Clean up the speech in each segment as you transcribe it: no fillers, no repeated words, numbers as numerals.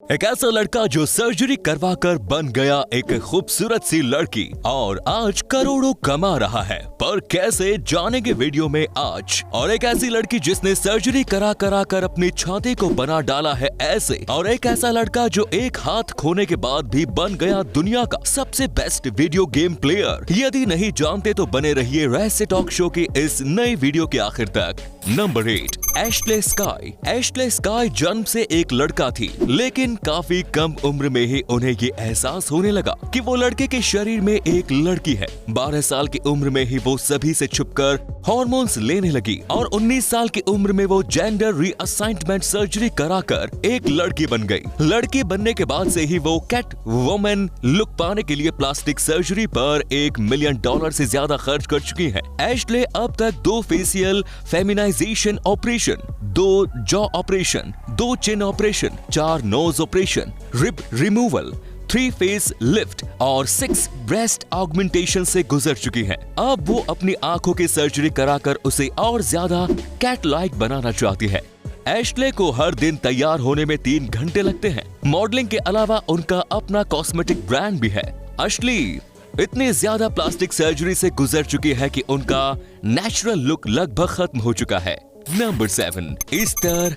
एक ऐसा लड़का जो सर्जरी करवाकर बन गया एक खूबसूरत सी लड़की और आज करोड़ों कमा रहा है। पर कैसे, जानेंगे वीडियो में आज। और एक ऐसी लड़की जिसने सर्जरी करा कर अपनी छाती को बना डाला है ऐसे, और एक ऐसा लड़का जो एक हाथ खोने के बाद भी बन गया दुनिया का सबसे बेस्ट वीडियो गेम प्लेयर। यदि नहीं जानते तो बने रहिए रहस्य टॉक शो की इस नई वीडियो के आखिर तक। Number 8, Ashley Sky. Ashley Sky जन्म से एक लड़का थी, लेकिन काफी कम उम्र में ही उन्हें ये एहसास होने लगा कि वो लड़के के शरीर में एक लड़की है। 12 साल की उम्र में ही वो सभी से छुपकर हार्मोन्स लेने लगी और 19 साल की उम्र में वो जेंडर रीअसाइनमेंट सर्जरी कराकर एक लड़की बन गई। लड़की बनने के बाद से ही वो कैट वुमन लुक पाने के लिए प्लास्टिक सर्जरी पर $1 मिलियन से ज्यादा खर्च कर चुकी है। एशले अब तक 2 facial feminisation operation, 2 jaw operation, 2 chin operation, 4 nose operation, rib removal, 3 face lift और 6 ब्रेस्ट ऑगमेंटेशन से गुजर चुकी है। अब वो अपनी आंखों की सर्जरी कराकर उसे और ज्यादा कैट लाइक बनाना चाहती है। एशले को हर दिन तैयार होने में 3 घंटे लगते हैं। मॉडलिंग के अलावा उनका अपना कॉस्मेटिक ब्रांड भी है। एशली इतनी ज्यादा प्लास्टिक सर्जरी से गुजर चुकी है कि उनका नेचुरल लुक लगभग खत्म हो चुका है। नंबर 7, ईस्थर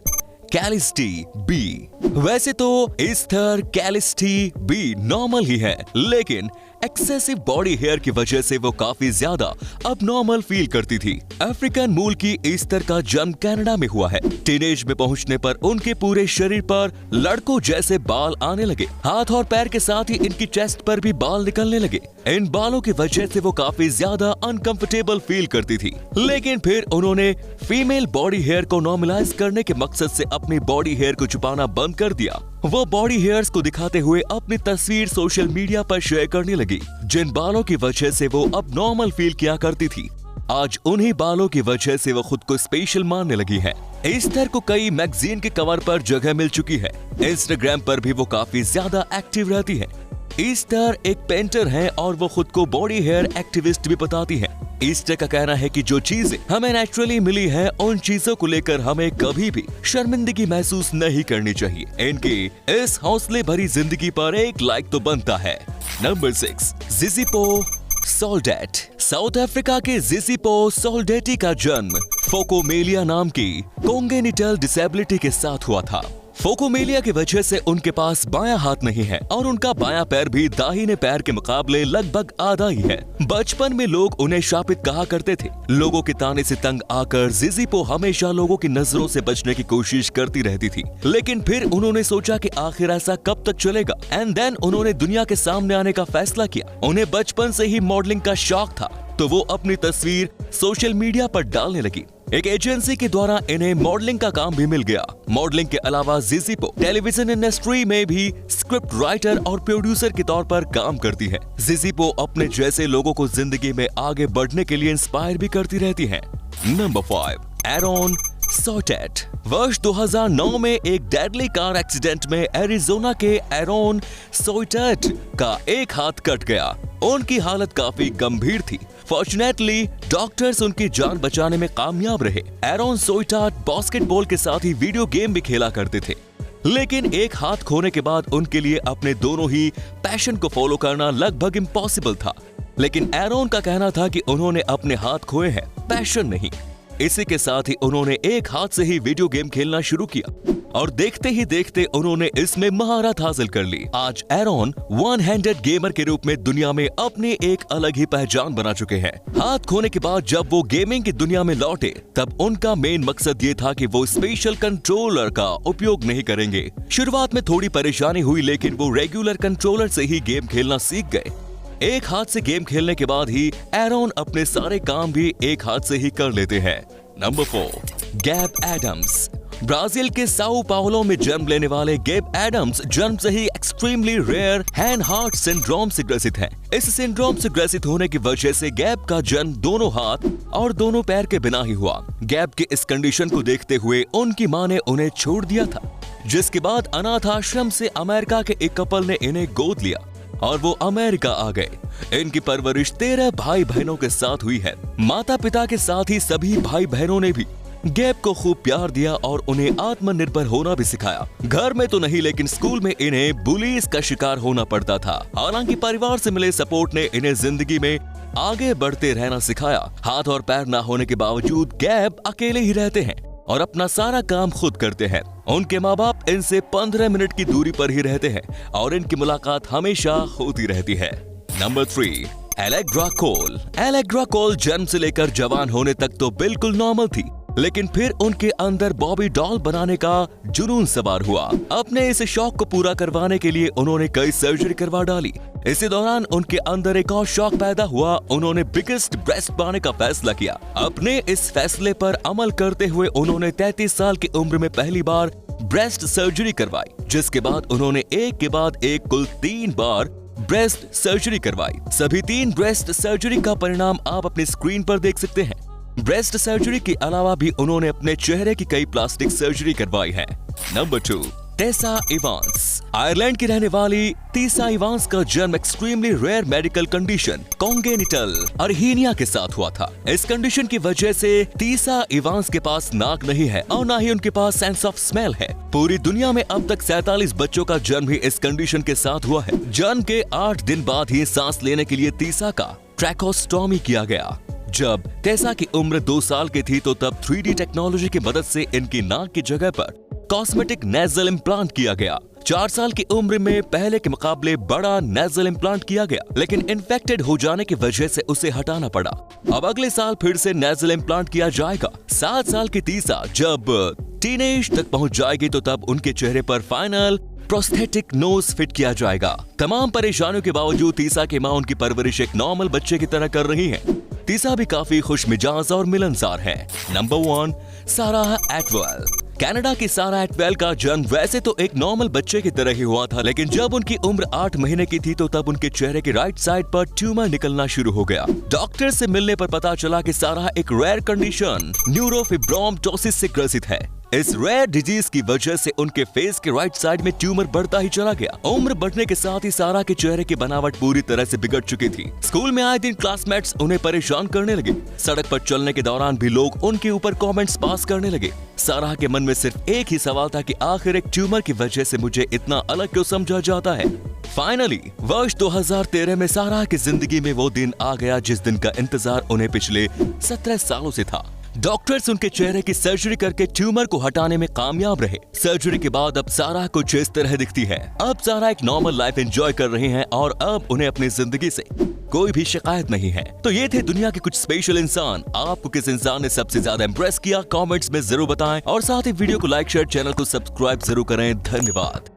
कैलिस्टी बी। वैसे तो ईस्थर कैलिस्टी बी नॉर्मल ही है, लेकिन एक्सेसिव बॉडी हेयर की वजह से वो काफी ज्यादा अबनॉर्मल फील करती थी। अफ्रीकन मूल की ईस्थर का जन्म कनाडा में हुआ है। टीनेज में पहुंचने पर उनके पूरे शरीर पर लड़कों जैसे बाल आने लगे। हाथ और पैर के साथ ही इनकी चेस्ट पर भी बाल निकलने लगे। इन बालों की वजह से वो काफी ज्यादा अनकंफर्टेबल फील करती थी, लेकिन फिर उन्होंने फीमेल बॉडी हेयर को नॉर्मलाइज करने के मकसद से अपनी बॉडी हेयर को छुपाना बंद कर दिया। वो बॉडी हेयर्स को दिखाते हुए अपनी तस्वीर सोशल मीडिया पर शेयर करने लगी, जिन बालों की वजह से वो अब नॉर्मल फील किया करती थी। आज उन्हीं बालों की वजह से वो खुद को स्पेशल मानने लगी है। ईस्थर को कई मैगजीन के कवर पर जगह मिल चुकी है। इंस्टाग्राम पर भी वो काफी ज्यादा एक्टिव रहती है। ईस्थर एक पेंटर है और वो खुद को बॉडी हेयर एक्टिविस्ट भी बताती है। ईस्टर का कहना है कि जो चीजें हमें नेचुरली मिली हैं, उन चीजों को लेकर हमें कभी भी शर्मिंदगी महसूस नहीं करनी चाहिए। इनकी इस हौसले भरी जिंदगी पर एक लाइक तो बनता है। नंबर 6, जिजिपो सोल्डेट। साउथ अफ्रीका के जिजिपो सोल्डेटी का जन्म फोकोमेलिया नाम की कोंगेनिटल डिसेबिलिटी के साथ हुआ था। फोकोमेलिया की वजह से उनके पास बायां हाथ नहीं है और उनका बायां पैर भी दाहिने पैर के मुकाबले लगभग आधा ही है। बचपन में लोग उन्हें शापित कहा करते थे। लोगों के ताने से तंग आकर जिजिपो हमेशा लोगों की नजरों से बचने की कोशिश करती रहती थी, लेकिन फिर उन्होंने सोचा कि आखिर ऐसा कब तक चलेगा। एंड देन उन्होंने दुनिया के सामने आने का फैसला किया। उन्हें बचपन से ही मॉडलिंग का शौक था, तो वो अपनी तस्वीर सोशल मीडिया पर डालने लगी। एक एजेंसी के द्वारा इन्हें मॉडलिंग का काम भी मिल गया। मॉडलिंग के अलावा जिजिपो टेलीविजन इंडस्ट्री में भी स्क्रिप्ट राइटर और प्रोड्यूसर के तौर पर काम करती है। जिजिपो अपने जैसे लोगों को जिंदगी में आगे बढ़ने के लिए इंस्पायर भी करती रहती है। नंबर 5, एरोन सोटेट। वर्ष 2009 में एक डेडली कार एक्सीडेंट में एरिजोना के एरोन सोटेट का एक हाथ कट गया। उनकी हालत काफी गंभीर थी। फॉर्चुनेटली डॉक्टर्स उनकी जान बचाने में कामयाब रहे। एरोन सोटेट बास्केटबॉल के साथ ही वीडियो गेम भी खेला करते थे, लेकिन एक हाथ खोने के बाद उनके लिए अपने दोनों ही पैशन को फॉलो करना लगभग इम्पॉसिबल था। लेकिन एरोन का कहना था कि उन्होंने अपने हाथ खोए हैं, पैशन नहीं। इसी के साथ ही उन्होंने एक हाथ से ही वीडियो गेम खेलना शुरू किया और देखते ही देखते उन्होंने इसमें महारत हासिल कर ली। आज एरोन वन हैंडेड गेमर के रूप में दुनिया में अपनी एक अलग ही पहचान बना चुके हैं। हाथ खोने के बाद जब वो गेमिंग की दुनिया में लौटे, तब उनका मेन मकसद ये था कि वो स्पेशल कंट्रोलर का उपयोग नहीं करेंगे। शुरुआत में थोड़ी परेशानी हुई, लेकिन वो रेगुलर कंट्रोलर से ही गेम खेलना सीख गए। एक हाथ से गेम खेलने के बाद ही एरोन अपने सारे काम भी एक हाथ से ही कर लेते हैं। Number 4, Gab Adams. ब्राजील के साओ पाउलो में जन्म लेने वाले गैब एडम्स जन्म से ही extremely rare hand heart syndrome से ग्रसित हैं। इस सिंड्रोम से ग्रसित होने की वजह से गैब का जन्म दोनों हाथ और दोनों पैर के बिना ही हुआ। गैब के इस कंडीशन को देखते हुए उनकी मां ने उन्हें छोड़ दिया था, जिसके बाद अनाथ आश्रम से अमेरिका के एक कपल ने इन्हें गोद लिया और वो अमेरिका आ गए। इनकी परवरिश 13 भाई बहनों के साथ हुई है। माता पिता के साथ ही सभी भाई बहनों ने भी गैब को खूब प्यार दिया और उन्हें आत्मनिर्भर होना भी सिखाया। घर में तो नहीं लेकिन स्कूल में इन्हें बुलीज का शिकार होना पड़ता था। हालांकि परिवार से मिले सपोर्ट ने इन्हें जिंदगी में आगे बढ़ते रहना सिखाया। हाथ और पैर ना होने के बावजूद गैब अकेले ही रहते हैं और अपना सारा काम खुद करते हैं। उनके माँ बाप इनसे 15 मिनट की दूरी पर ही रहते हैं और इनकी मुलाकात हमेशा होती रहती है। नंबर 3, एलेग्रा कोल। एलेग्रा कोल जन्म से लेकर जवान होने तक तो बिल्कुल नॉर्मल थी, लेकिन फिर उनके अंदर बॉबी डॉल बनाने का जुनून सवार हुआ। अपने इस शौक को पूरा करवाने के लिए उन्होंने कई सर्जरी करवा डाली। इसी दौरान उनके अंदर एक और शौक पैदा हुआ। उन्होंने बिगेस्ट ब्रेस्ट पाने का फैसला किया। अपने इस फैसले पर अमल करते हुए उन्होंने 33 साल की उम्र में पहली बार ब्रेस्ट सर्जरी करवाई, जिसके बाद उन्होंने एक के बाद एक कुल 3 बार ब्रेस्ट सर्जरी करवाई। सभी 3 ब्रेस्ट सर्जरी का परिणाम आप अपनी स्क्रीन पर देख सकते हैं। ब्रेस्ट सर्जरी के अलावा भी उन्होंने अपने चेहरे की कई प्लास्टिक सर्जरी करवाई है। Number 2, Tesa Evans. आयरलैंड की रहने वाली टेसा इवांस का जन्म एक्सट्रीमली रेयर मेडिकल कंडीशन कॉन्गेनिटल अर्हीनिया के साथ हुआ था। इस कंडीशन की वजह से टेसा इवांस के पास नाक नहीं है और ना ही उनके पास सेंस ऑफ स्मेल है। पूरी दुनिया में अब तक 47 बच्चों का जन्म ही इस कंडीशन के साथ हुआ है। जन्म के 8 दिन बाद ही सांस लेने के लिए टेसा का ट्रैकोस्टोमी किया गया। जब टेसा की उम्र 2 साल की थी तो तब 3D टेक्नोलॉजी की मदद से इनकी नाक की जगह पर कॉस्मेटिक नेजल इम्प्लांट किया गया। 4 साल की उम्र में पहले के मुकाबले बड़ा नेजल इम्प्लांट किया गया, लेकिन इन्फेक्टेड हो जाने की वजह से उसे हटाना पड़ा। अब अगले साल फिर से नेजल इम्प्लांट किया जाएगा। 7 साल की टेसा जब टीनेज तक पहुंच जाएगी तो तब उनके चेहरे पर फाइनल प्रोस्थेटिक नोज फिट किया जाएगा। तमाम परेशानियों के बावजूद टेसा की मां उनकी परवरिश एक नॉर्मल बच्चे की तरह कर रही है। टेसा भी काफी खुश मिजाज और मिलनसार है। Number 1, Sarah एटवेल। कनाडा की साराह एटवेल का जन्म वैसे तो एक नॉर्मल बच्चे की तरह ही हुआ था, लेकिन जब उनकी उम्र 8 महीने की थी तो तब उनके चेहरे की राइट साइड पर ट्यूमर निकलना शुरू हो गया। डॉक्टर से मिलने पर पता चला कि साराह एक रेयर कंडीशन न्यूरोफिब्रोमटोसिस से ग्रसित है। इस रेयर डिजीज की वजह से उनके फेस के राइट साइड में ट्यूमर बढ़ता ही चला गया। उम्र बढ़ने के साथ ही सारा के चेहरे की बनावट पूरी तरह से बिगड़ चुकी थी। स्कूल में आए दिन क्लासमेट्स उन्हें परेशान करने लगे। सड़क पर चलने के दौरान भी लोग उनके ऊपर कमेंट्स पास करने लगे। सारा के मन में सिर्फ एक ही सवाल था कि आखिर एक ट्यूमर की वजह से मुझे इतना अलग क्यों समझा जाता है। फाइनली वर्ष 2013 में सारा की जिंदगी में वो दिन आ गया जिस दिन का इंतजार उन्हें पिछले 17 सालों से था। डॉक्टर्स उनके चेहरे की सर्जरी करके ट्यूमर को हटाने में कामयाब रहे। सर्जरी के बाद अब सारा कुछ इस तरह दिखती है। अब सारा एक नॉर्मल लाइफ एंजॉय कर रही हैं और अब उन्हें अपनी जिंदगी से कोई भी शिकायत नहीं है। तो ये थे दुनिया के कुछ स्पेशल इंसान। आपको किस इंसान ने सबसे ज्यादा इम्प्रेस किया कमेंट्स में जरूर बताएं और साथ ही वीडियो को लाइक शेयर, चैनल को सब्सक्राइब जरूर करें। धन्यवाद।